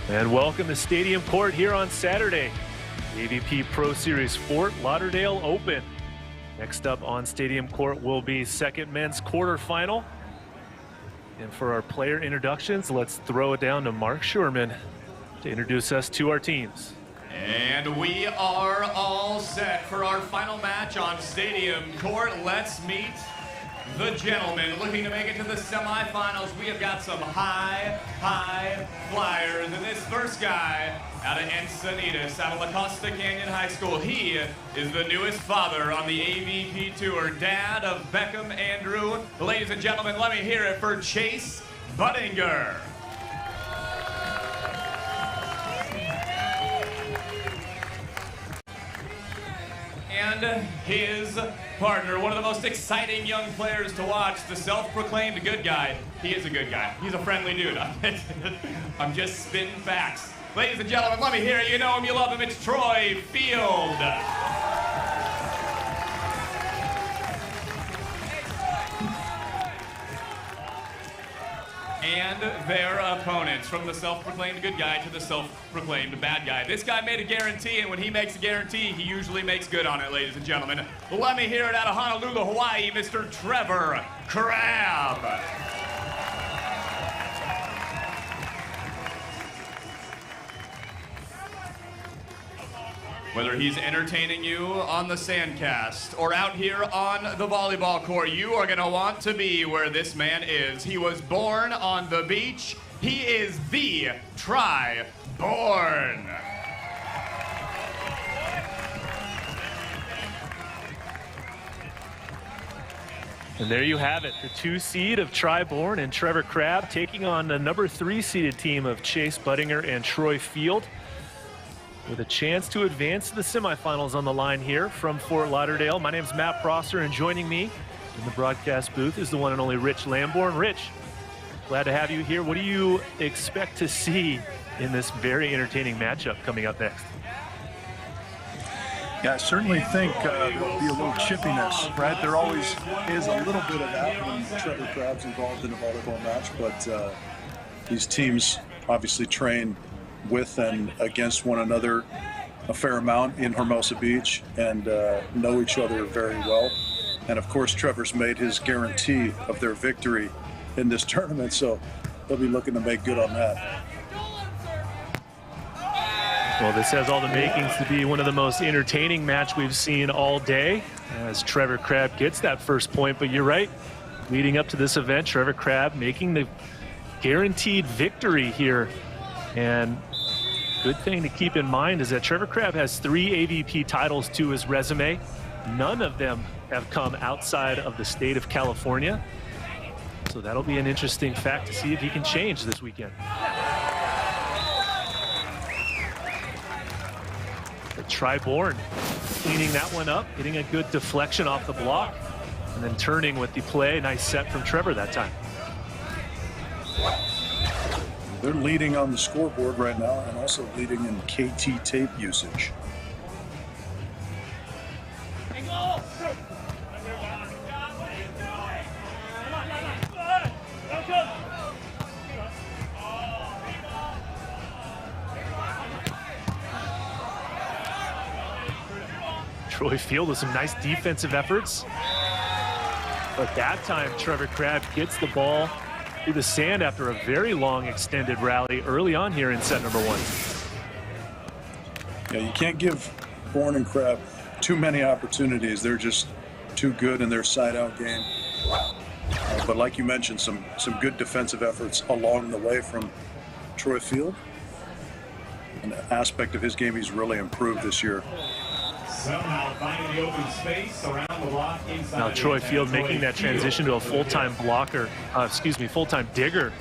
And welcome to Stadium Court here on Saturday. The AVP Pro Series Fort Lauderdale Open. Next up on Stadium Court will be second men's quarterfinal. And for our player introductions, let's throw it down to Mark Sherman to introduce us to our teams. And we are all set for our final match on Stadium Court. Let's meet the gentlemen looking to make it to the semifinals. We have got some high flyers. And this first guy out of Encinitas, out of La Costa Canyon High School, he is the newest father on the AVP Tour, dad of Beckham Andrew. Ladies and gentlemen, let me hear it for Chase Budinger. And his partner, one of the most exciting young players to watch, the self-proclaimed good guy. He is a good guy. He's a friendly dude. I'm just spitting facts. Ladies and gentlemen, let me hear it. You know him, you love him. It's Troy Field. And their opponents, from the self-proclaimed good guy to the self-proclaimed bad guy. This guy made a guarantee, and when he makes a guarantee, he usually makes good on it, ladies and gentlemen. Let me hear it out of Honolulu, Hawaii, Mr. Trevor Crabb. Whether he's entertaining you on the sandcast or out here on the volleyball court, you are gonna want to be where this man is. He was born on the beach. He is the Bourne. And there you have it, the 2 seed of Bourne and Trevor Crabb taking on the number 3 seeded team of Chase Budinger and Troy Field, with a chance to advance to the semifinals on the line here from Fort Lauderdale. My name's Matt Prosser, and joining me in the broadcast booth is the one and only Rich Lamborn. Rich, glad to have you here. What do you expect to see in this very entertaining matchup coming up next? Yeah, I certainly think there'll be a little chippiness, right? There always is a little bit of that when Trevor Crabb's involved in a volleyball match, but these teams obviously train with and against one another a fair amount in Hermosa Beach and know each other very well. And of course, Trevor's made his guarantee of their victory in this tournament, so they'll be looking to make good on that. Well, this has all the makings to be one of the most entertaining match we've seen all day as Trevor Crabb gets that first point. But you're right, leading up to this event, Trevor Crabb making the guaranteed victory here. And good thing to keep in mind is that Trevor Crabb has 3 AVP titles to his resume. None of them have come outside of the state of California. So that'll be an interesting fact to see if he can change this weekend. But Bourne cleaning that one up, getting a good deflection off the block, and then turning with the play. Nice set from Trevor that time. They're leading on the scoreboard right now and also leading in KT tape usage. Troy Field with some nice defensive efforts. But that time, Trevor Crabb gets the ball through the sand after a very long extended rally early on here in set number 1. Yeah, you can't give Bourne and Crabb too many opportunities. They're just too good in their side-out game. But like you mentioned, some good defensive efforts along the way from Troy Field. An aspect of his game he's really improved this year. Somehow finding the open space around the block inside. Now Troy Field making that transition to a full-time blocker, full-time digger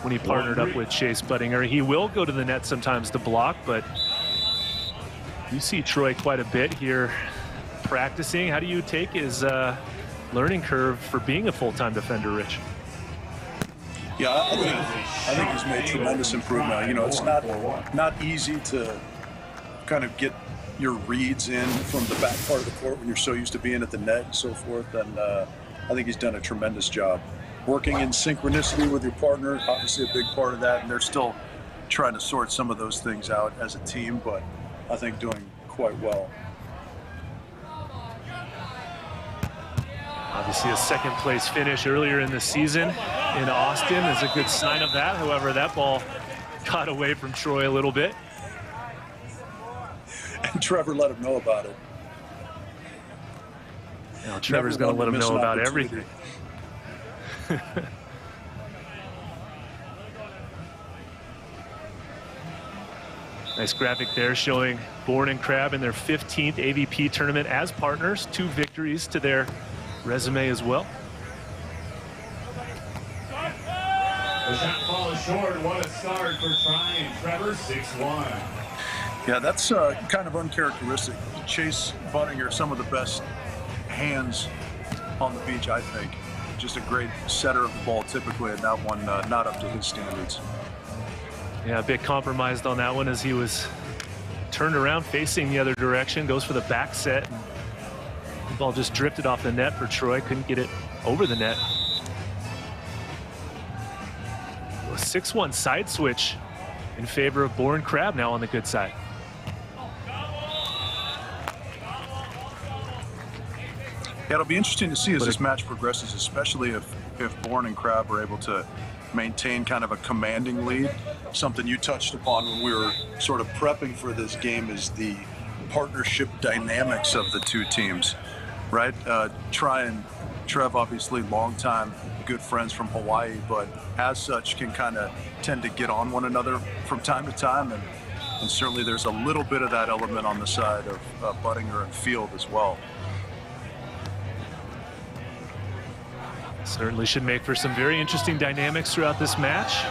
when he partnered up with Chase Budinger. He will go to the net sometimes to block, but you see Troy quite a bit here practicing. How do you take his learning curve for being a full-time defender, Rich? Yeah, I think he's made tremendous improvement. You know, it's not easy to kind of get your reads in from the back part of the court when you're so used to being at the net and so forth. And I think he's done a tremendous job. Working in synchronicity with your partner, obviously a big part of that. And they're still trying to sort some of those things out as a team, but I think doing quite well. Obviously a second place finish earlier in the season in Austin is a good sign of that. However, that ball got away from Troy a little bit. And Trevor let him know about it. Now Trevor's going to let him know about everything. Nice graphic there showing Bourne and Crabb in their 15th AVP tournament as partners. 2 victories to their resume as well. The shot falls short. What a start for Troy and Trevor, 6-1. Yeah, that's kind of uncharacteristic. Chase Budinger, some of the best hands on the beach, I think. Just a great setter of the ball typically, and that one not up to his standards. Yeah, a bit compromised on that one as he was turned around facing the other direction, goes for the back set. And the ball just drifted off the net for Troy, couldn't get it over the net. A 6-1 side switch in favor of Bourne. Crabb now on the good side. Yeah, it'll be interesting to see as this match progresses, especially if Bourne and Crabb are able to maintain kind of a commanding lead. Something you touched upon when we were sort of prepping for this game is the partnership dynamics of the 2 teams, right? Troy and Trev, obviously longtime good friends from Hawaii, but as such can kind of tend to get on one another from time to time, and certainly there's a little bit of that element on the side of Budinger and Field as well. Certainly should make for some very interesting dynamics throughout this match.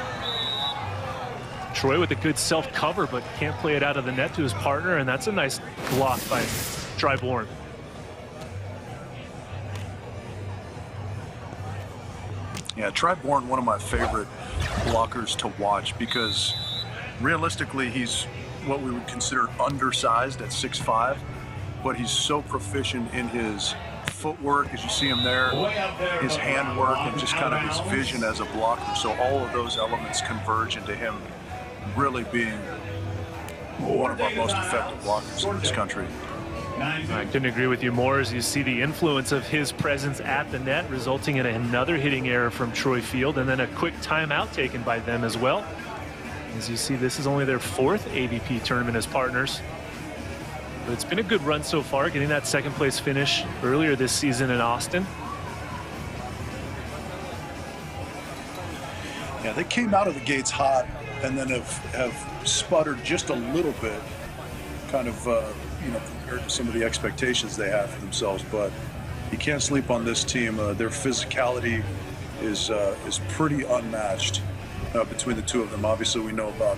Troy with a good self-cover, but can't play it out of the net to his partner, and that's a nice block by Bourne. Yeah, Bourne, one of my favorite blockers to watch because realistically he's what we would consider undersized at 6'5", but he's so proficient in his footwork, as you see him there, his handwork, and just kind of his vision as a blocker. So all of those elements converge into him really being one of our most effective blockers in this country. I couldn't agree with you more as you see the influence of his presence at the net, resulting in another hitting error from Troy Field, and then a quick timeout taken by them as well. As you see, this is only their 4th AVP tournament as partners. But it's been a good run so far, getting that second place finish earlier this season in Austin. Yeah, they came out of the gates hot and then have sputtered just a little bit, kind of, compared to some of the expectations they have for themselves. But you can't sleep on this team. Their physicality is pretty unmatched between the 2 of them. Obviously, we know about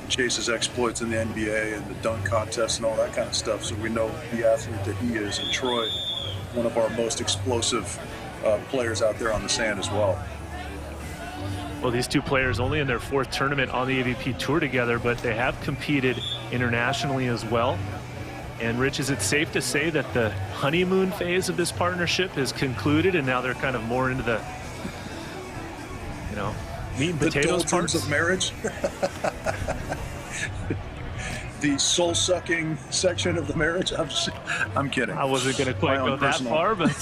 Chase's exploits in the NBA and the dunk contest and all that kind of stuff, so we know the athlete that he is. And Troy, one of our most explosive players out there on the sand as well. Well, these 2 players only in their 4th tournament on the AVP Tour together, but they have competed internationally as well. And Rich, is it safe to say that the honeymoon phase of this partnership is concluded and now they're kind of more into the, meat and potatoes parts of marriage? The soul-sucking section of the marriage? I'm kidding. I wasn't going to quite go that far, but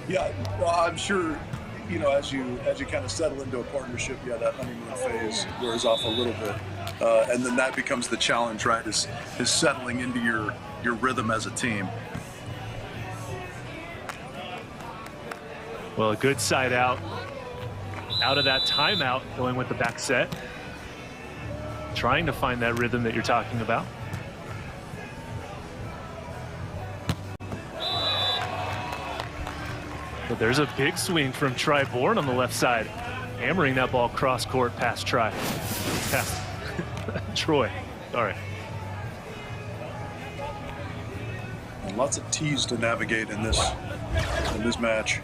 yeah, I'm sure, as you kind of settle into a partnership, that honeymoon phase wears off a little bit, and then that becomes the challenge, right? Is settling into your rhythm as a team. Well, a good side out of that timeout, going with the back set, trying to find that rhythm that you're talking about. But there's a big swing from Bourne on the left side, hammering that ball cross court past Troy. Sorry. And lots of T's to navigate in this match.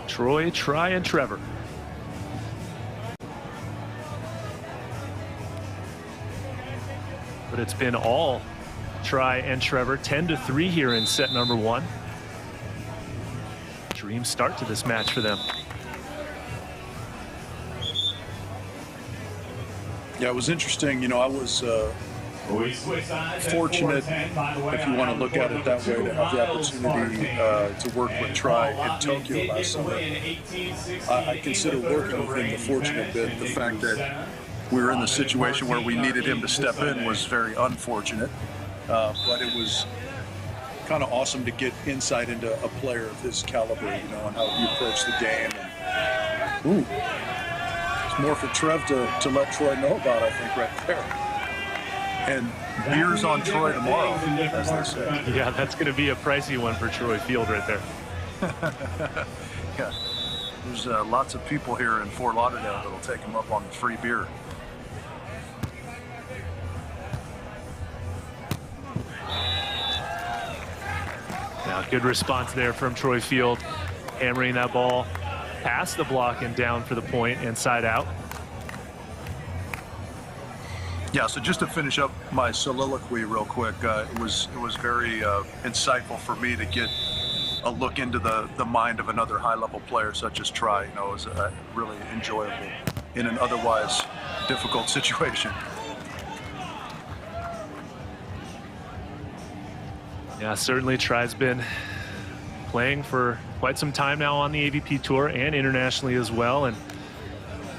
Troy, Try, and Trevor. But it's been all Try and Trevor, 10-3 here in set number 1. dream start to this match for them. Yeah, it was interesting. You know, I was fortunate, if you want to look at it that way, to have the opportunity to work with Tri in Tokyo last summer. I consider working with him the fortunate bit. The fact that we were in the situation where we needed him to step in was very unfortunate, but it was kind of awesome to get insight into a player of his caliber, you know, and how he approached the game. And, it's more for Trev to let Troy know about, I think, right there. And beers on Troy tomorrow, as they say. Yeah, that's going to be a pricey one for Troy Field right there. Yeah, there's lots of people here in Fort Lauderdale that'll take him up on the free beer. Now, good response there from Troy Field, hammering that ball past the block and down for the point and side out. Yeah, so just to finish up my soliloquy real quick, it was very insightful for me to get a look into the mind of another high-level player such as Tri. You know, it was really enjoyable in an otherwise difficult situation. Yeah, certainly Tri's been playing for quite some time now on the AVP Tour and internationally as well, and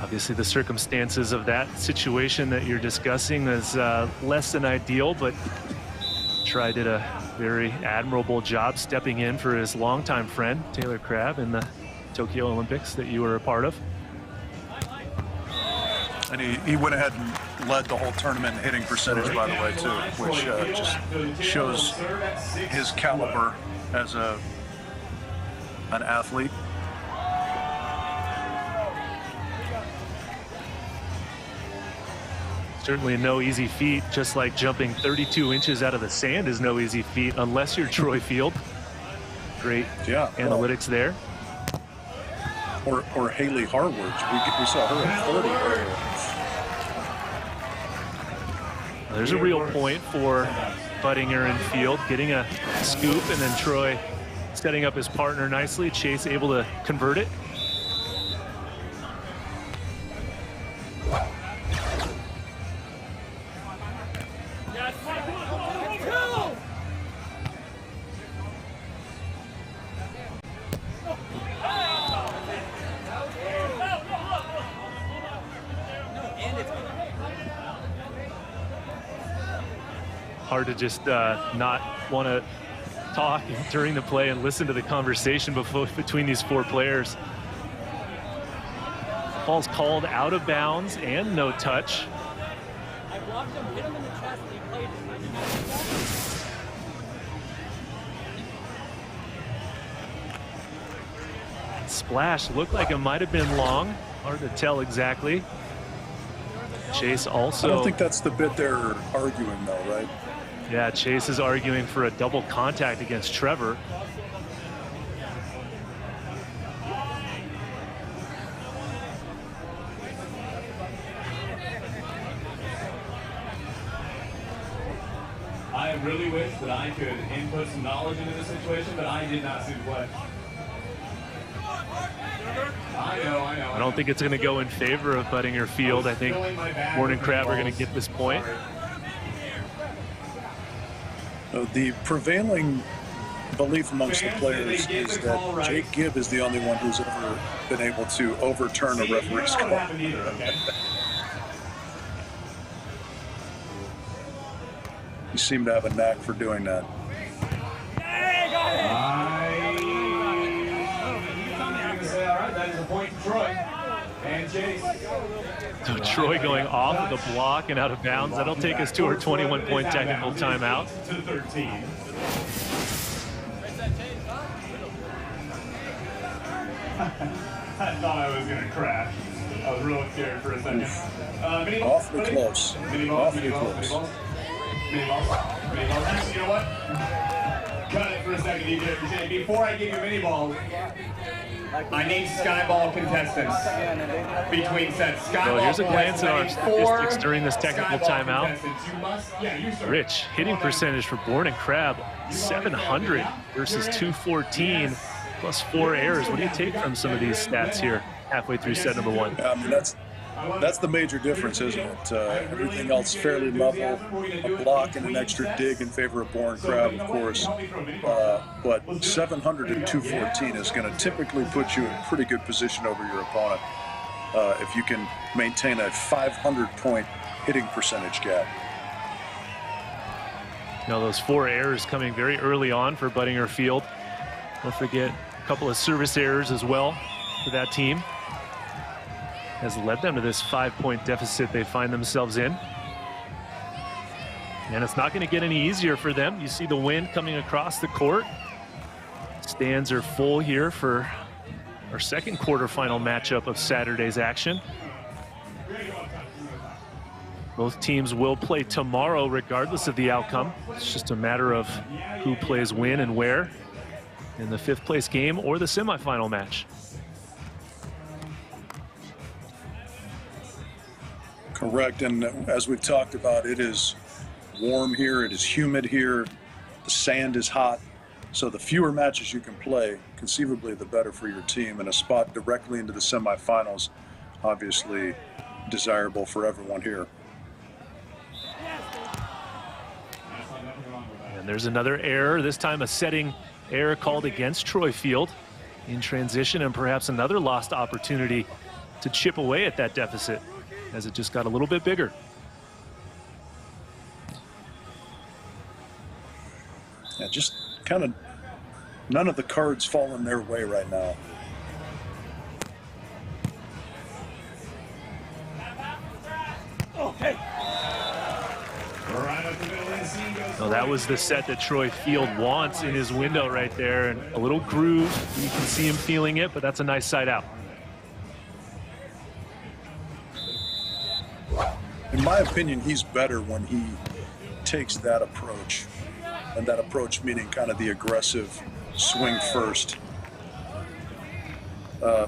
obviously the circumstances of that situation that you're discussing is less than ideal, but Tri did a very admirable job stepping in for his longtime friend, Taylor Crabb, in the Tokyo Olympics that you were a part of. And he went ahead and led the whole tournament in hitting percentage, by the way, too, which just shows his caliber as an athlete. Certainly no easy feat, just like jumping 32 inches out of the sand is no easy feat unless you're Troy Field. Great analytics there. Or Haley Harward. We saw her at 30 earlier. There's a real point for Budinger and Field, getting a scoop, and then Troy setting up his partner nicely. Chase able to convert it. Hard to just not want to talk during the play and listen to the conversation between these four players. Ball's called out of bounds and no touch. I blocked him, hit him in the chest, and he played it. Splash looked like it might have been long. Hard to tell exactly. Chase also. I don't think that's the bit they're arguing, though, right? Yeah, Chase is arguing for a double contact against Trevor. I really wish that I could input some knowledge into this situation, but I did not see the play. I know. I don't think it's going to go in favor of Budinger Field. I think Bourne and Crabb are going to get this point. The prevailing belief amongst the players is that Jake Gibb is the only one who's ever been able to overturn a referee's call. You seem to have a knack for doing that. That is a point for Troy and Chase. So Troy going off of the block and out of bounds. That'll take us to our 21-point technical timeout. To 13. I thought I was going to crash. I was real scared for a second. Awfully close. Awfully close. Mini balls. Actually, you know what? Cut it for a second, DJ. Before I give you mini balls, I need skyball contestants between sets. So here's a glance at our statistics during this technical timeout. Rich hitting percentage for Bourne and Crabb, 700 versus 214. plus 4 errors. What do you take from some of these stats here halfway through set number 1? I mean, that's the major difference, isn't it? Everything else fairly level, a block and an extra dig in favor of Bourne Crabb, of course. But 700 and 214 is going to typically put you in a pretty good position over your opponent if you can maintain a 500-point hitting percentage gap. Now those 4 errors coming very early on for Budinger Field. Don't forget a couple of service errors as well for that team. Has led them to this 5-point deficit they find themselves in. And it's not going to get any easier for them. You see the wind coming across the court. Stands are full here for our second quarterfinal matchup of Saturday's action. Both teams will play tomorrow regardless of the outcome. It's just a matter of who plays when and where in the 5th place game or the semifinal match. Correct, and as we've talked about, it is warm here, it is humid here, the sand is hot, so the fewer matches you can play, conceivably the better for your team, and a spot directly into the semifinals, obviously desirable for everyone here. And there's another error, this time a setting error called against Troy Field in transition, and perhaps another lost opportunity to chip away at that deficit as it just got a little bit bigger. Yeah, just kind of none of the cards fall in their way right now. Okay. So that was the set that Troy Field wants in his window right there, and a little groove. You can see him feeling it, but that's a nice side out. In my opinion, he's better when he takes that approach, and that approach meaning kind of the aggressive swing first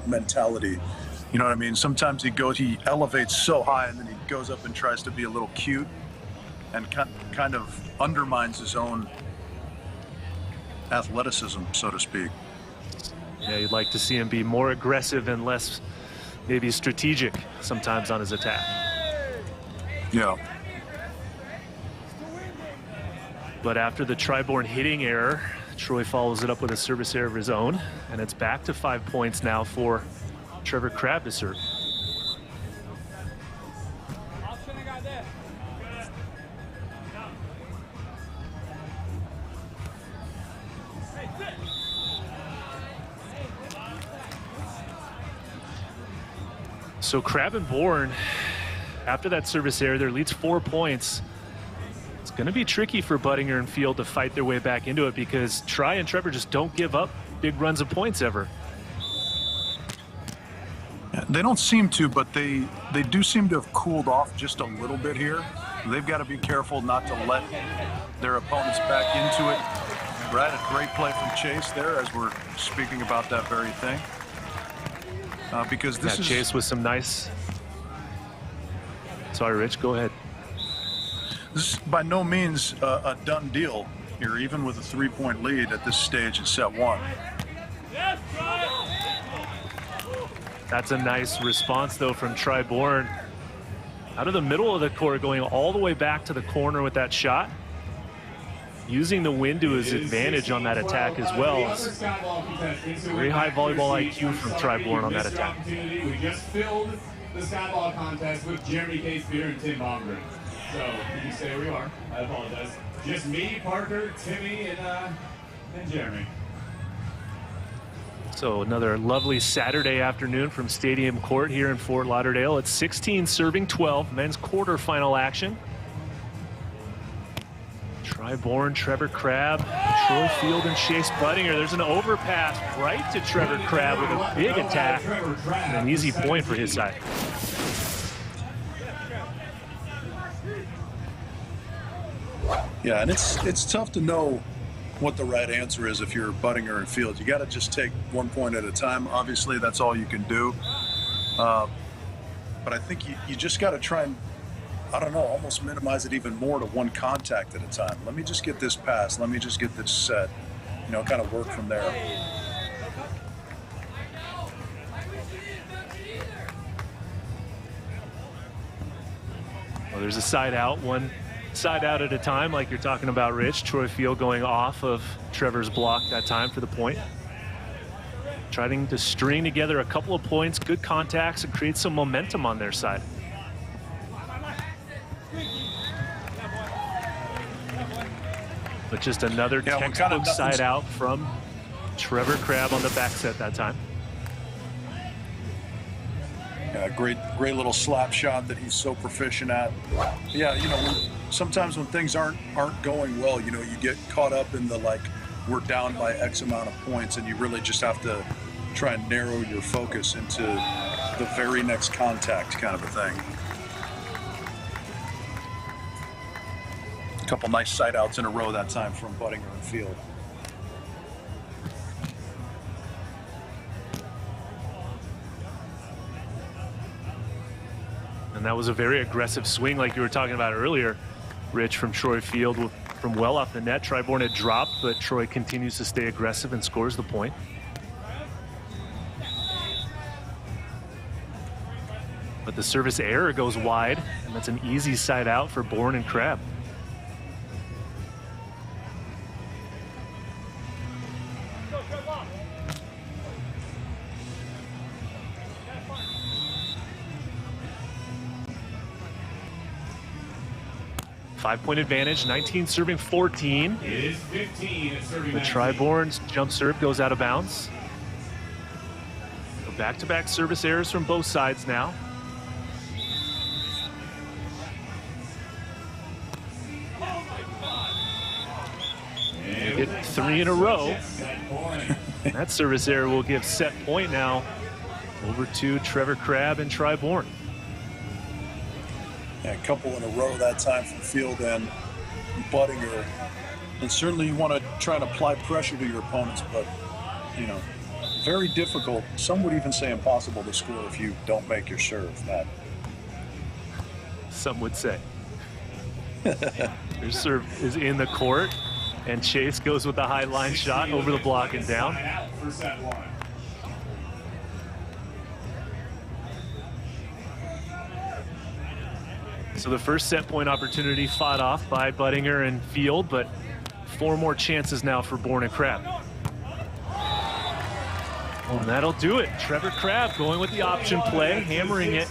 mentality. You know what I mean? Sometimes he elevates so high and then he goes up and tries to be a little cute and kind of undermines his own athleticism, so to speak. Yeah, you'd like to see him be more aggressive and less maybe strategic sometimes on his attack. Yeah. But after the Tri-Bourne hitting error, Troy follows it up with a service error of his own, and it's back to 5 points now for Trevor Crabb to serve. So Crabb and Bourne, after that service error, their lead's 4 points. It's going to be tricky for Budinger and Field to fight their way back into it because Tri and Trevor just don't give up big runs of points ever. They don't seem to, but they do seem to have cooled off just a little bit here. They've got to be careful not to let their opponents back into it. Right, a great play from Chase there as we're speaking about that very thing. Because this is Chase with some nice... Sorry, Rich, go ahead. This is by no means a done deal here, even with a 3-point lead at this stage in set 1. That's a nice response, though, from Tri-Bourne. Out of the middle of the court, going all the way back to the corner with that shot. Using the wind to his advantage on that attack as well. Very high volleyball IQ from Tri-Bourne on that attack. We just filled the Skyball contest with Jeremy Case-Beer and Tim Baumgren. So you can stay where you are. I apologize. Just me, Parker, Timmy, and Jeremy. So another lovely Saturday afternoon from Stadium Court here in Fort Lauderdale. It's 16 serving 12, men's quarterfinal action. Tri-Bourne, Trevor Crabb, Troy Field, and Chase Budinger. There's an overpass right to Trevor Crabb with a big attack and an easy point for his side. Yeah, and it's tough to know what the right answer is if you're Budinger and Field. You got to just take 1 point at a time. Obviously, that's all you can do. But I think you just got to try and, I don't know, almost minimize it even more to one contact at a time. Let me just get this pass. Let me just get this set. You know, kind of work from there. there's a side out, one side out at a time, like you're talking about, Rich. Troy Field going off of Trevor's block that time for the point. Trying to string together a couple of points, good contacts, and create some momentum on their side. But just another textbook side out from Trevor Crabb on the back set that time. Yeah, great little slap shot that he's so proficient at. Yeah, you know, sometimes when things aren't going well, you know, you get caught up in the, like, we're down by X amount of points, and you really just have to try and narrow your focus into the very next contact kind of a thing. A couple nice side outs in a row that time from Budinger and Field. And that was a very aggressive swing like you were talking about earlier, Rich, from Troy Field from well off the net. Bourne had dropped, but Troy continues to stay aggressive and scores the point. But the service error goes wide, and that's an easy side out for Bourne and Crabb. Five-point advantage, 19 serving 14. It is 15 serving. The Bourne's jump serve goes out of bounds. Back-to-back service errors from both sides now. Get 3 in a row. That service error will give set point now over to Trevor Crabb and Bourne. Yeah, a couple in a row that time from Field and Budinger. And certainly you want to try and apply pressure to your opponents, but, you know, very difficult. Some would even say impossible to score if you don't make your serve, Matt. Some would say. Their serve is in the court, and Chase goes with the high line shot over the block and down. So the first set point opportunity fought off by Budinger and Field, but 4 more chances now for Bourne and Crabb. And that'll do it. Trevor Crabb going with the option play, hammering it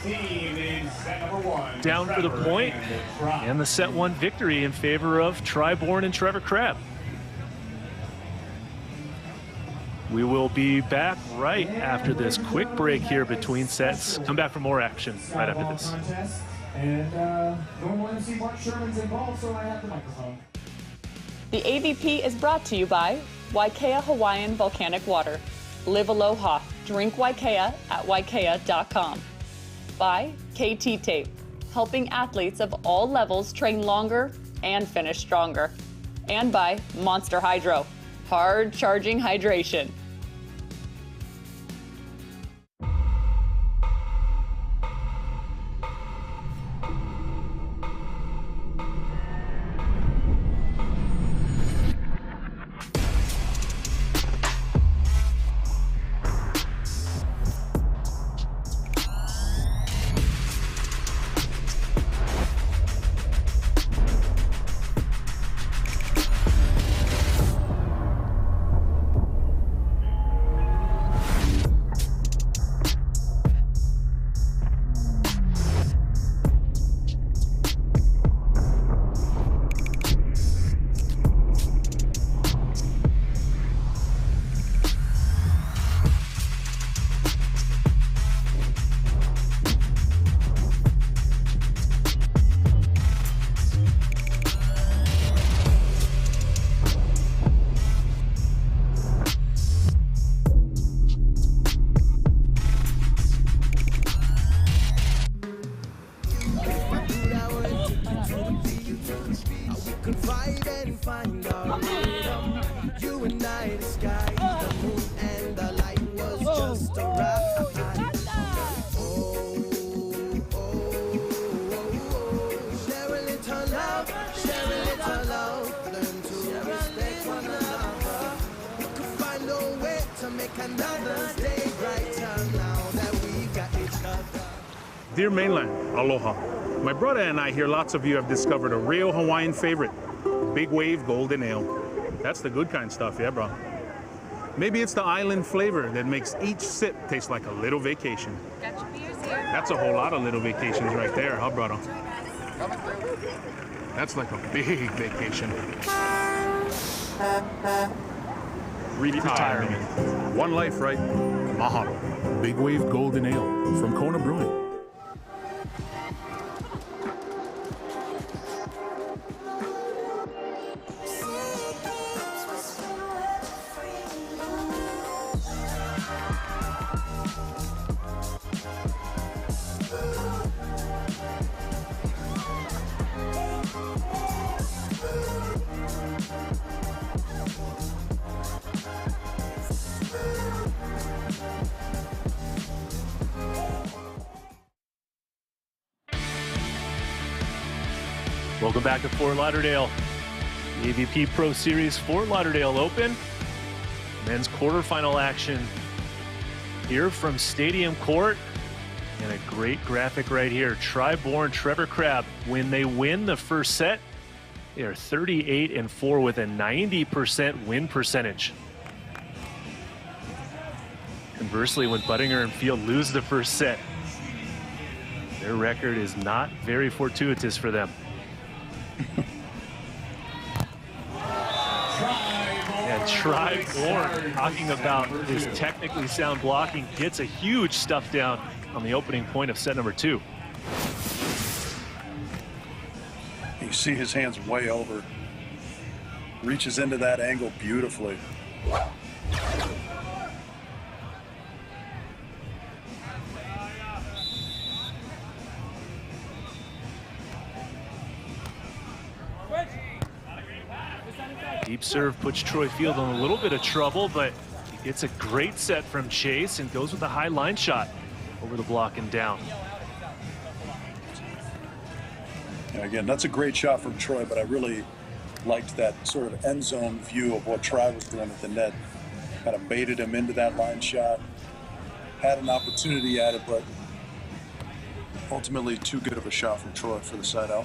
down for the point, and the set 1 victory in favor of Bourne and Trevor Crabb. We will be back right after this quick break here between sets. Come back for more action right after this. And normal MC Mark Sherman's involved, so I have the microphone. The AVP is brought to you by Waikea Hawaiian Volcanic Water. Live Aloha. Drink Waikea at waikea.com. By KT Tape, helping athletes of all levels train longer and finish stronger. And by Monster Hydro, hard charging hydration. Dear mainland, aloha. My brother and I hear lots of you have discovered a real Hawaiian favorite, Big Wave Golden Ale. That's the good kind of stuff, yeah, bro. Maybe it's the island flavor that makes each sip taste like a little vacation. Got your beers here. That's a whole lot of little vacations right there, huh, brother? That's like a big vacation. Retirement. One life, right? Mahalo. Big Wave Golden Ale from Kona Brewing. Welcome back to Fort Lauderdale. The AVP Pro Series Fort Lauderdale Open. Men's quarterfinal action here from Stadium Court. And a great graphic right here. Bourne, Trevor Crabb, when they win the first set, they are 38-4 with a 90% win percentage. Conversely, when Budinger and Field lose the first set, their record is not very fortuitous for them. And Bourne, talking about his technically sound blocking, gets a huge stuff down on the opening point of set number 2. You see his hands way over. Reaches into that angle beautifully. Deep serve puts Troy Field in a little bit of trouble, but he gets a great set from Chase and goes with a high line shot over the block and down. Yeah, again, that's a great shot from Troy, but I really liked that sort of end zone view of what Troy was doing at the net. Kind of baited him into that line shot. Had an opportunity at it, but ultimately too good of a shot from Troy for the side out.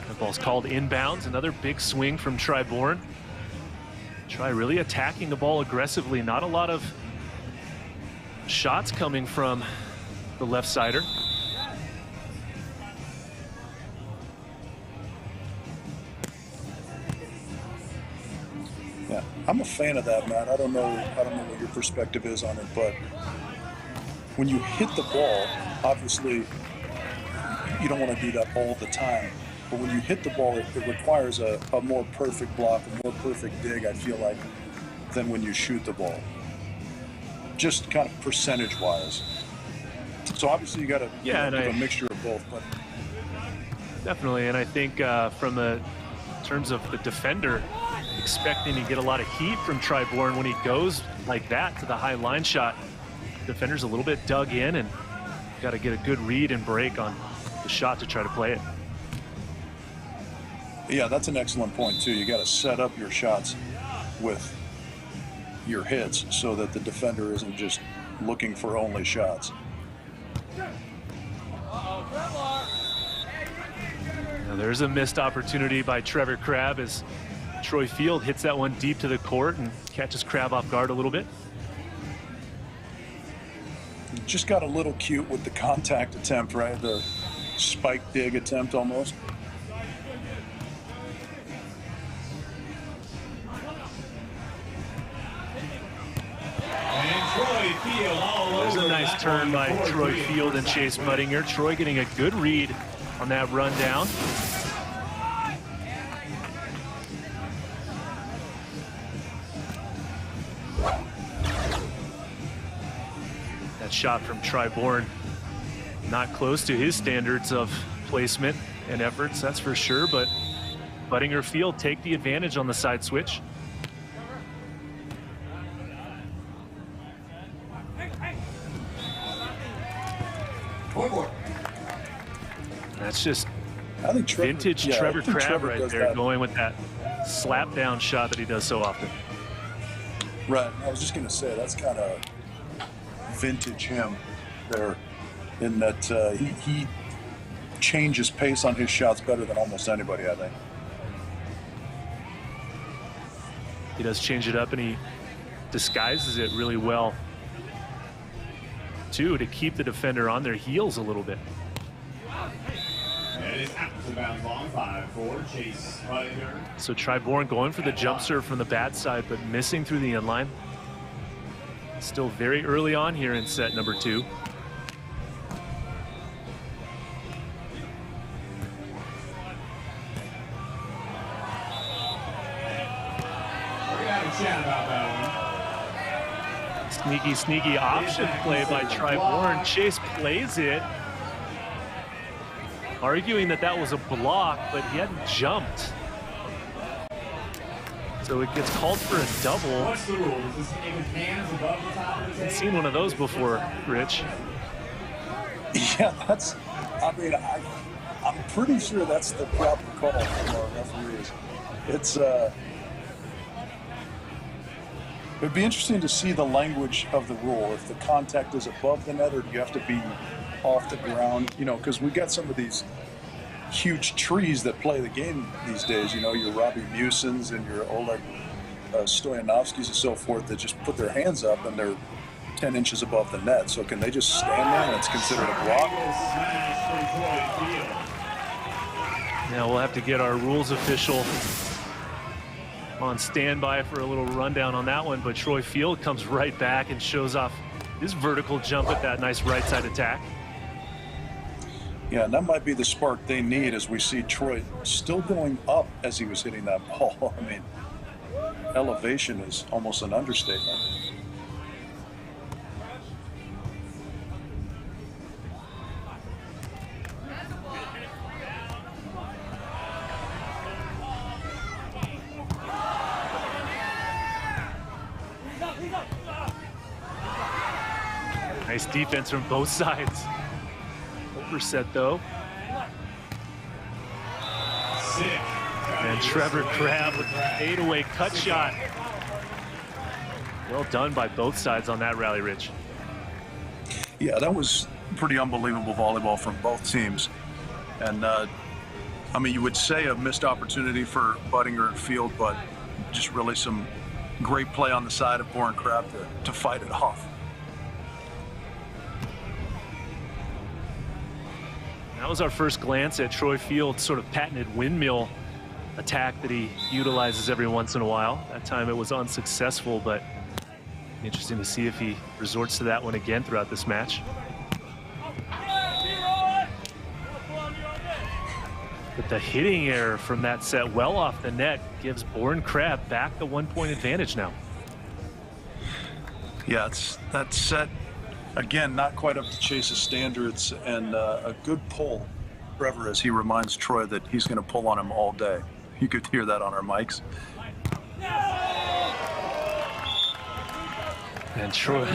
The ball's called inbounds. Another big swing from Bourne. Troy really attacking the ball aggressively. Not a lot of shots coming from the left sider. Yeah, I'm a fan of that, Matt. I don't know what your perspective is on it, but when you hit the ball, obviously you don't want to do that all the time. But when you hit the ball, it requires a more perfect block, a more perfect dig, I feel like, than when you shoot the ball. Just kind of percentage-wise. So obviously you got to do a mixture of both. But definitely, and I think from the terms of the defender, expecting to get a lot of heat from Bourne when he goes like that to the high line shot. Defender's a little bit dug in and got to get a good read and break on the shot to try to play it. Yeah, that's an excellent point, too. You got to set up your shots with your hits so that the defender isn't just looking for only shots. Now there's a missed opportunity by Trevor Crabb as Troy Field hits that one deep to the court and catches Crabb off guard a little bit. Just got a little cute with the contact attempt, right? The spike dig attempt almost. There's a nice turn by Troy Field and Chase Budinger. Troy getting a good read on that rundown. That shot from Bourne, not close to his standards of placement and efforts, that's for sure, but Budinger Field take the advantage on the side switch. That's just vintage Trevor Crabb right there, going with that slap down shot that he does so often. Right, I was just going to say, that's kind of vintage him there, in that he changes pace on his shots better than almost anybody, I think. He does change it up, and he disguises it really well, too, to keep the defender on their heels a little bit. It is out of bounds, long 5-4, Chase Budinger. So Bourne going for the jump serve from the bad side, but missing through the inline. Still very early on here in set number 2. We got a chat about that one. Sneaky option play by Bourne. Chase plays it, arguing that was a block, but he hadn't jumped. So it gets called for a double. What's the rule? Is this his hands above the top of his head? I've seen one of those before, Rich. Yeah, I'm pretty sure that's the proper call from our referees. It'd be interesting to see the language of the rule. If the contact is above the net, or do you have to be off the ground? You know, because we got some of these huge trees that play the game these days. You know, your Robbie Musins and your Oleg Stoyanovskis and so forth that just put their hands up and they're 10 inches above the net. So can they just stand there and it's considered a block? Now we'll have to get our rules official on standby for a little rundown on that one, but Troy Field comes right back and shows off his vertical jump at that nice right side attack. Yeah, and that might be the spark they need, as we see Troy still going up as he was hitting that ball. I mean, elevation is almost an understatement. Nice defense from both sides. Overset though. And Trevor Crabb with the fadeaway cut shot. Well done by both sides on that rally, Rich. Yeah, that was pretty unbelievable volleyball from both teams. And I mean, you would say a missed opportunity for Budinger and Field, but just really some great play on the side of Bourne Crabb to fight it off. That was our first glance at Troy Field's sort of patented windmill attack that he utilizes every once in a while. That time it was unsuccessful, but interesting to see if he resorts to that one again throughout this match. But the hitting error from that set well off the net gives Bourne Crabb back the 1-point advantage now. Yeah, it's that set. Again, not quite up to Chase's standards, and a good pull, Trevor, as he reminds Troy that he's going to pull on him all day. You could hear that on our mics. And Troy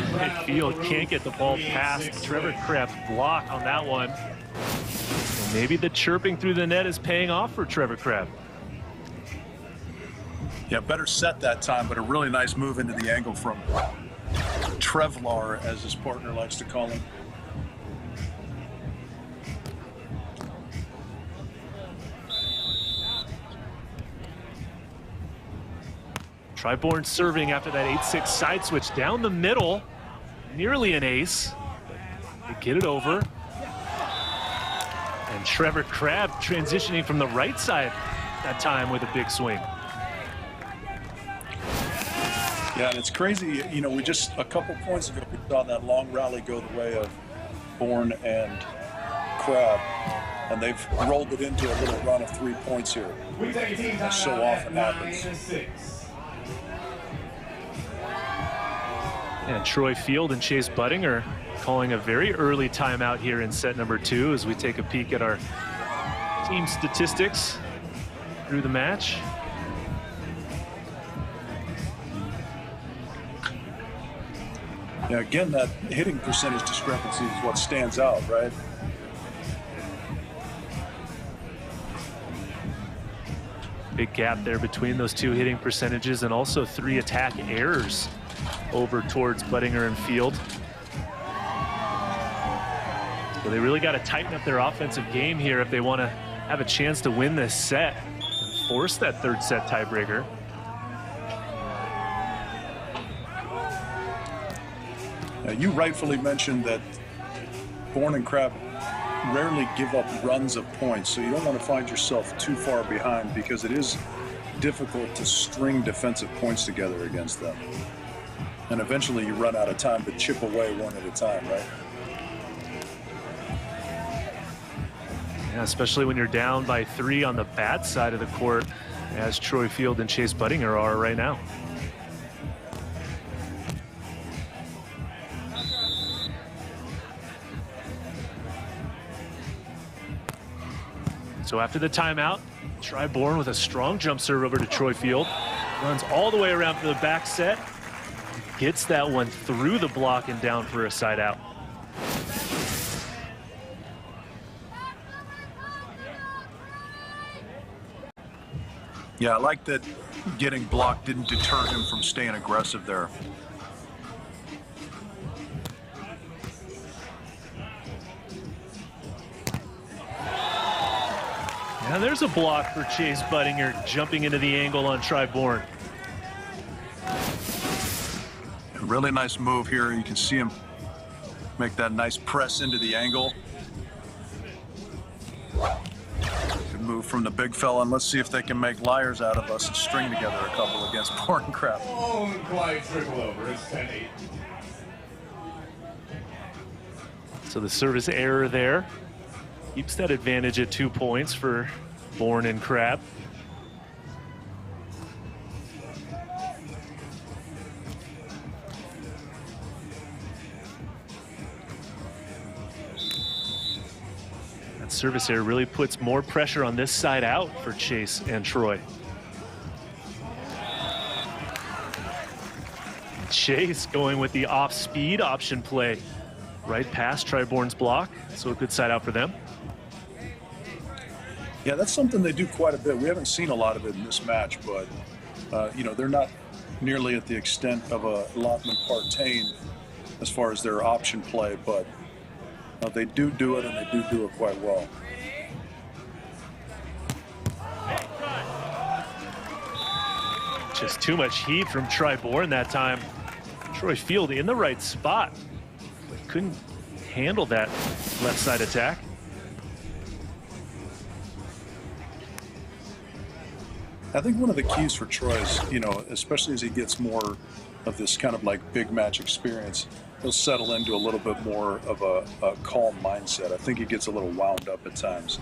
Field can't get the ball past Trevor Crabb's block on that one. And maybe the chirping through the net is paying off for Trevor Crabb. Yeah, better set that time, but a really nice move into the angle from Trevlar, as his partner likes to call him. Bourne serving after that 8-6 side switch down the middle, nearly an ace. They get it over. And Trevor Crabb transitioning from the right side that time with a big swing. Yeah, and it's crazy, you know, we just a couple points ago we saw that long rally go the way of Bourne and Crabb, and they've rolled it into a little run of 3 points here. That so often happens. And Troy Field and Chase Budinger calling a very early timeout here in set number 2 as we take a peek at our team statistics through the match. Yeah, again, that hitting percentage discrepancy is what stands out, right? Big gap there between those two hitting percentages, and also 3 attack errors over towards Budinger and Field. So they really got to tighten up their offensive game here if they want to have a chance to win this set and force that third set tiebreaker. You rightfully mentioned that Bourne and Crabb rarely give up runs of points, so you don't want to find yourself too far behind because it is difficult to string defensive points together against them. And eventually you run out of time to chip away one at a time, right? Yeah, especially when you're down by 3 on the bad side of the court, as Troy Field and Chase Budinger are right now. So after the timeout, try Bourne with a strong jump serve over to Troy Field. Runs all the way around for the back set. Gets that one through the block and down for a side out. Yeah, I like that getting blocked didn't deter him from staying aggressive there. Now there's a block for Chase Budinger jumping into the angle on Try Bourne. Really nice move here. You can see him make that nice press into the angle. Good move from the big fella, and let's see if they can make liars out of us and string together a couple against Bourne and Crabb. Oh, quite triple over. It's 10-8. So the service error there keeps that advantage at 2 points for Bourne and Crabb. That service error really puts more pressure on this side out for Chase and Troy. Chase going with the off-speed option play. Right past Try Bourne's block, so a good side out for them. Yeah, that's something they do quite a bit. We haven't seen a lot of it in this match, but you know, they're not nearly at the extent of a Lottman Partain as far as their option play, but they do it, and they do it quite well. Just too much heat from Try Bourne that time. Troy Field in the right spot. Couldn't handle that left side attack. I think one of the keys for Troy is, you know, especially as he gets more of this kind of like big match experience, he'll settle into a little bit more of a calm mindset. I think he gets a little wound up at times.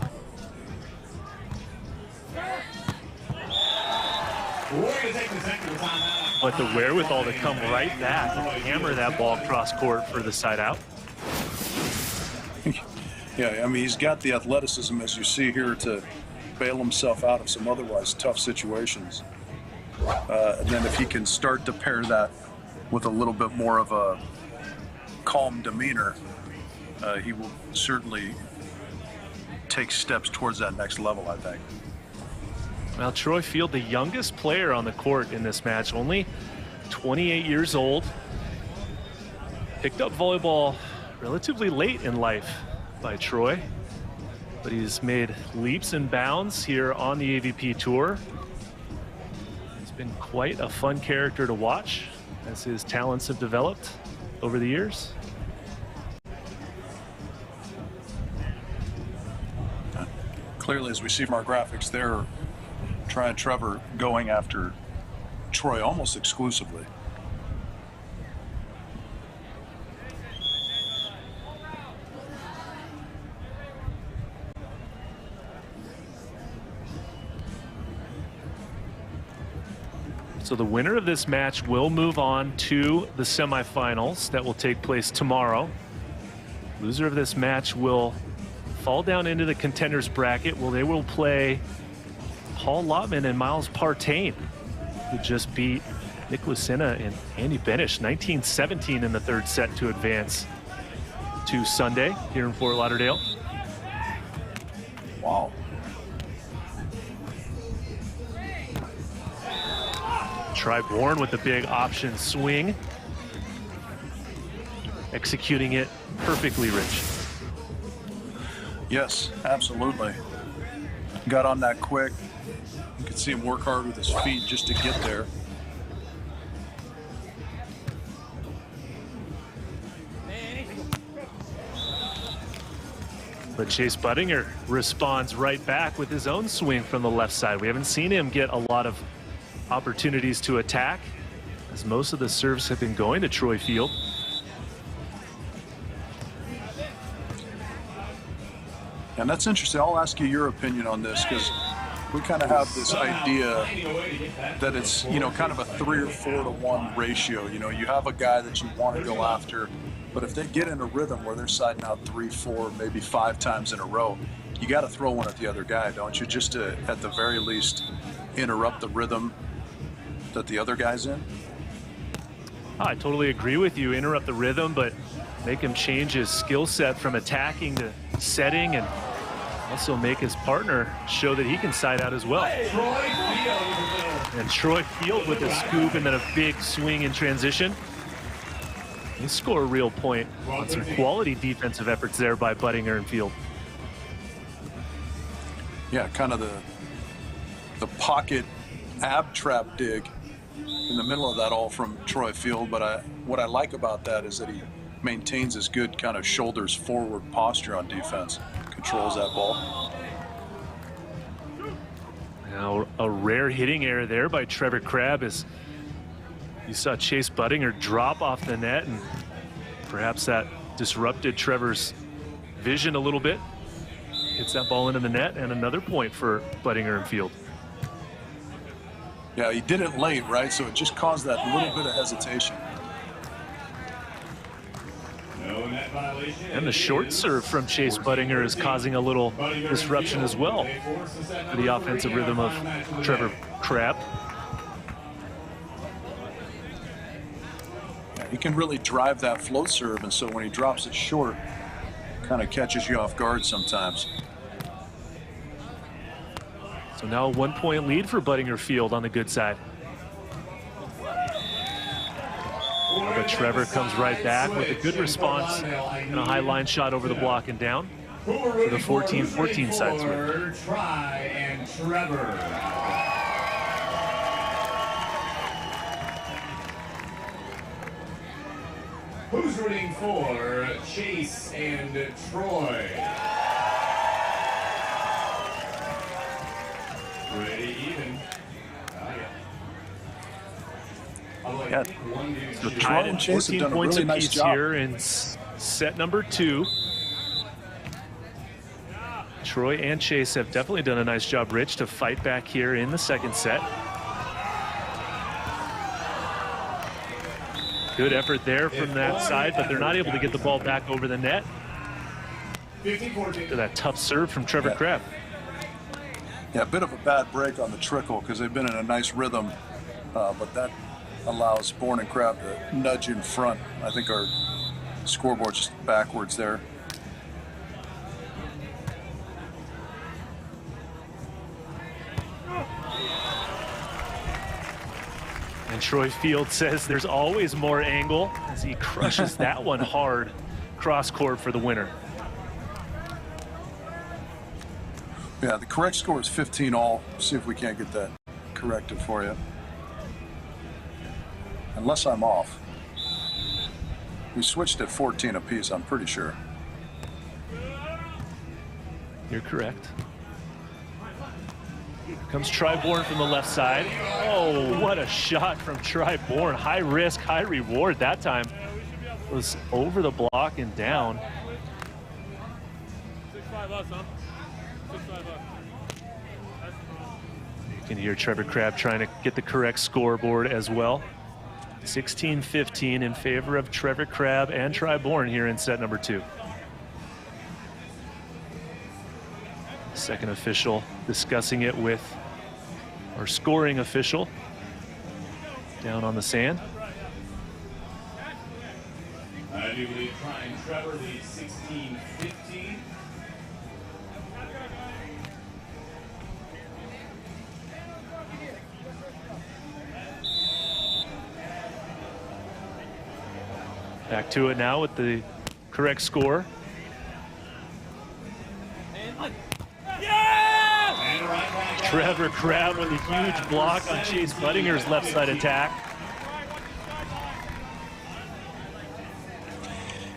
But the wherewithal to come right back and hammer that ball cross court for the side out. Yeah, I mean, he's got the athleticism, as you see here, to bail himself out of some otherwise tough situations. And then if he can start to pair that with a little bit more of a calm demeanor, he will certainly take steps towards that next level, I think. Well, Troy Field, the youngest player on the court in this match, only 28 years old. Picked up volleyball relatively late in life by Troy, but he's made leaps and bounds here on the AVP Tour. He's been quite a fun character to watch as his talents have developed over the years. Clearly, as we see from our graphics there, Try and Trevor going after Troy almost exclusively. So the winner of this match will move on to the semifinals that will take place tomorrow. Loser of this match will fall down into the contenders bracket. Well, they will play Paul Lottman and Miles Partain, who just beat Nick Lucena and Andy Benish 19-17 in the third set to advance to Sunday here in Fort Lauderdale. Wow. Try Bourne with the big option swing. Executing it perfectly, Rich. Yes, absolutely. Got on that quick. You could see him work hard with his feet just to get there. But Chase Budinger responds right back with his own swing from the left side. We haven't seen him get a lot of opportunities to attack, as most of the serves have been going to Troy Field. And that's interesting. I'll ask you your opinion on this, because we kind of have this idea that it's, you know, kind of a 3 or 4 to 1 ratio. You know, you have a guy that you want to go after, but if they get in a rhythm where they're siding out 3, 4, maybe 5 times in a row, you got to throw one at the other guy, don't you? Just to, at the very least, interrupt the rhythm that the other guy's in. I totally agree with you. Interrupt the rhythm, but make him change his skill set from attacking to setting, and also make his partner show that he can side out as well. And Troy Field with a scoop and then a big swing in transition. He score a real point on some quality defensive efforts there by Budinger and Field. Yeah, kind of the pocket ab trap dig in the middle of that, all from Troy Field. But what I like about that is that he maintains his good kind of shoulders forward posture on defense, controls that ball. Now a rare hitting error there by Trevor Crabb, as you saw Chase Budinger drop off the net, and perhaps that disrupted Trevor's vision a little bit. Hits that ball into the net, and another point for Budinger and Field. Yeah, he did it late, right? So it just caused that little bit of hesitation. And the short serve from Chase Budinger is causing a little disruption as well for the offensive rhythm of Trevor Crabb. Yeah, he can really drive that float serve, and so when he drops it short, kind of catches you off guard sometimes. So now a 1-point lead for Budinger Field on the good side. But Trevor comes right back with a good response and a high line shot over the block and down for the 14-14 side swing. Try and Trevor. Who's rooting for Chase and Troy? Ready, even. Yeah. So Troy tied and at Chase have 14 done a points really nice apiece job here in set number 2. Troy and Chase have definitely done a nice job, Rich, to fight back here in the second set. Good effort there from that side, but they're not able to get the ball back over the net. To that tough serve from Trevor Crabb. Yeah, a bit of a bad break on the trickle because they've been in a nice rhythm, but that allows Bourne and Crabb to nudge in front. I think our scoreboard's just backwards there. And Troy Field says there's always more angle as he crushes that one hard cross court for the winner. Yeah, the correct score is 15 all. See if we can't get that corrected for you. Unless I'm off. We switched at 14 apiece, I'm pretty sure. You're correct. Comes Bourne from the left side. Oh, what a shot from Bourne. High risk, high reward that time. It was over the block and down. 6-5 us, huh? 6-5 us. You can hear Trevor Crabb trying to get the correct scoreboard as well. 16-15 in favor of Trevor Crabb and Bourne here in set number 2. Second official discussing it with our scoring official down on the sand. I do believe trying Trevor leads 16-15. Back to it now with the correct score. Trevor Crabb with a huge block on Chase Budinger's left side attack.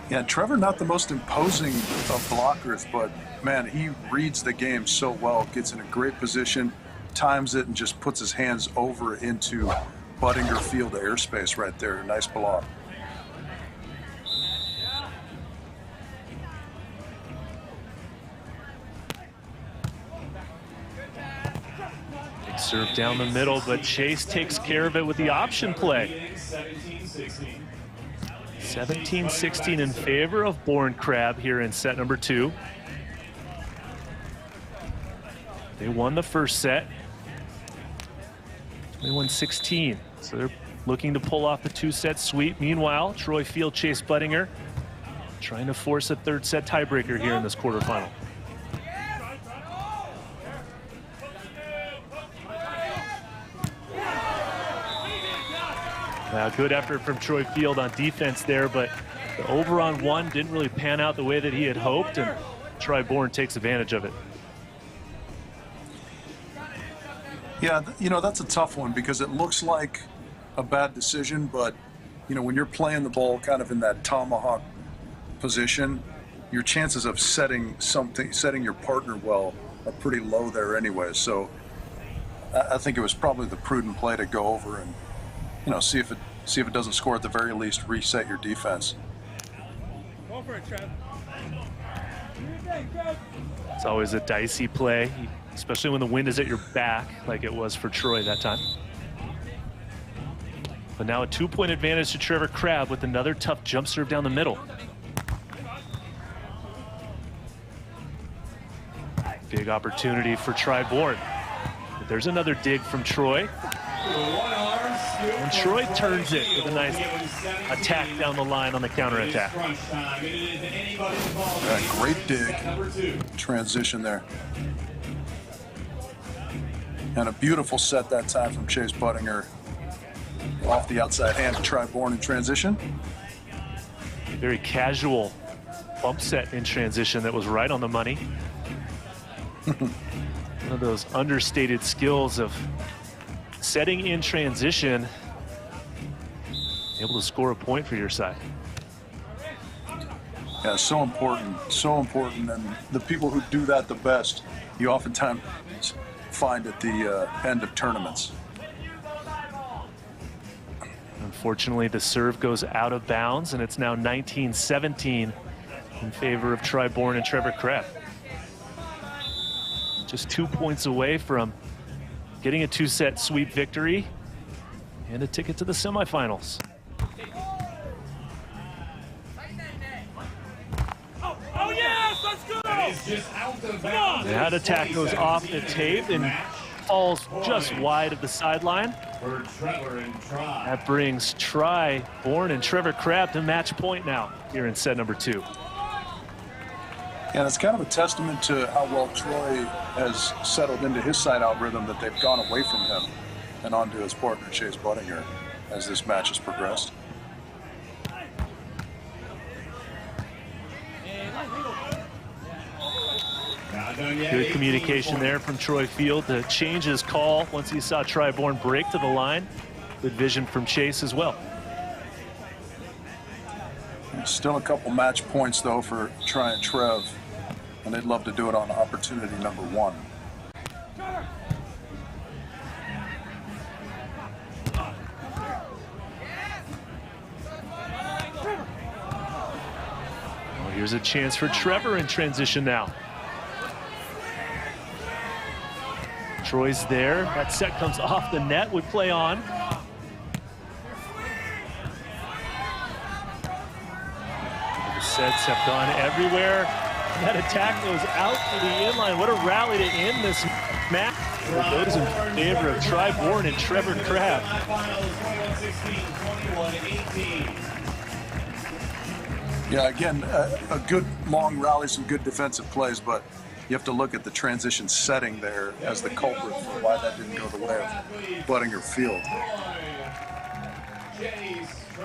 Yeah, Trevor, not the most imposing of blockers, but man, he reads the game so well, gets in a great position, times it, and just puts his hands over into Budinger field airspace right there. Nice block. Big serve down the middle, but Chase takes care of it with the option play. 17-16 in favor of Bourne Crabb here in set number 2. They won the first set. 21-16. So they're looking to pull off the 2-set sweep. Meanwhile, Troy Field, Chase Budinger trying to force a 3rd set tiebreaker here in this quarterfinal. Good effort from Troy Field on defense there, but the over on 1 didn't really pan out the way that he had hoped, and Troy Bourne takes advantage of it. Yeah, you know, that's a tough one because it looks like a bad decision, but, you know, when you're playing the ball kind of in that tomahawk position, your chances of setting your partner well are pretty low there anyway. So I think it was probably the prudent play to go over and, you know, see if it doesn't score, at the very least reset your defense. Go for it, Trev. It's always a dicey play, especially when the wind is at your back like it was for Troy that time. But now a 2-point advantage to Trevor Crabb with another tough jump serve down the middle. Big opportunity for Troy Bourne. But there's another dig from Troy. And Troy turns it with a nice attack down the line on the counterattack. Great dig. Transition there. And a beautiful set that time from Chase Budinger. Off the outside hand to Troy Bourne in transition. Very casual bump set in transition that was right on the money. One of those understated skills of setting in transition, able to score a point for your side. Yeah, so important, and the people who do that the best, you oftentimes find at the end of tournaments. Unfortunately, the serve goes out of bounds, and it's now 19-17 in favor of Troy Bourne and Trevor Crabb. Just 2 points away from getting a 2-set sweep victory and a ticket to the semifinals. Oh yes, let's go! That attack goes off the tape and falls just wide of the sideline. That brings Troy Bourne and Trevor Crabb to match point now here in set number 2. And it's kind of a testament to how well Troy has settled into his side-out rhythm that they've gone away from him and onto his partner, Chase Budinger, as this match has progressed. Good communication there from Troy Field to change his call once he saw Troy Bourne break to the line. Good vision from Chase as well. Still a couple match points, though, for Troy and Trev, and they'd love to do it on opportunity number 1. Well, here's a chance for Trevor in transition now. Troy's there. That set comes off the net, would play on. Sets have gone everywhere. That attack goes out to the inline. What a rally to end this match. It goes in favor of Troy Bourne and Trevor Crabb. Yeah, again, a good long rally, some good defensive plays, but you have to look at the transition setting there as the culprit for why that didn't go the way of Budinger Field.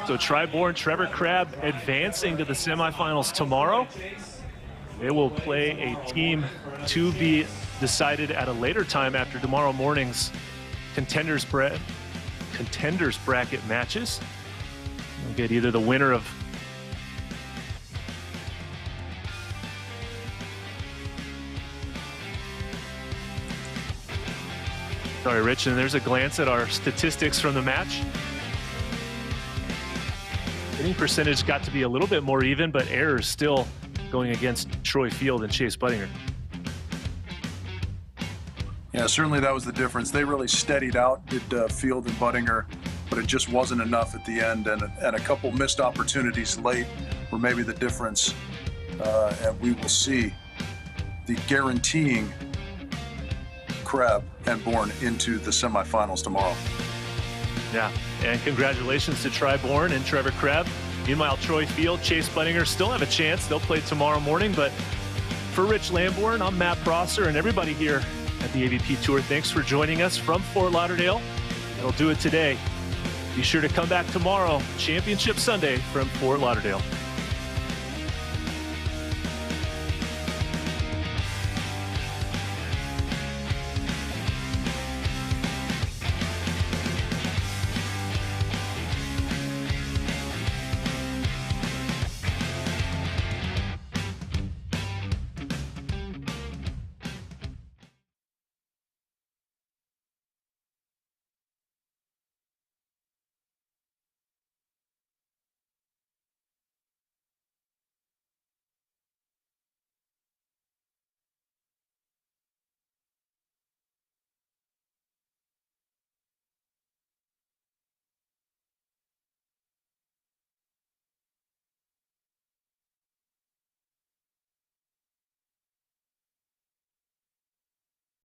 So Troy Bourne, Trevor Crabb advancing to the semifinals tomorrow. They will play a team 2B decided at a later time after tomorrow morning's contenders bracket matches. We'll get either the winner of Sorry, Rich, and there's a glance at our statistics from the match. Hitting percentage got to be a little bit more even, but errors still going against Troy Field and Chase Budinger. Yeah, certainly that was the difference. They really steadied out, did Field and Budinger, but it just wasn't enough at the end, and a couple missed opportunities late were maybe the difference. And we will see the guaranteeing Crabb and Bourne into the semifinals tomorrow. Yeah, and congratulations to Bourne and Trevor Crabb. Meanwhile, Troy Field, Chase Budinger still have a chance. They'll play tomorrow morning, but for Rich Lamborn, I'm Matt Prosser, and everybody here at the AVP Tour, thanks for joining us from Fort Lauderdale. That'll do it today. Be sure to come back tomorrow, Championship Sunday from Fort Lauderdale.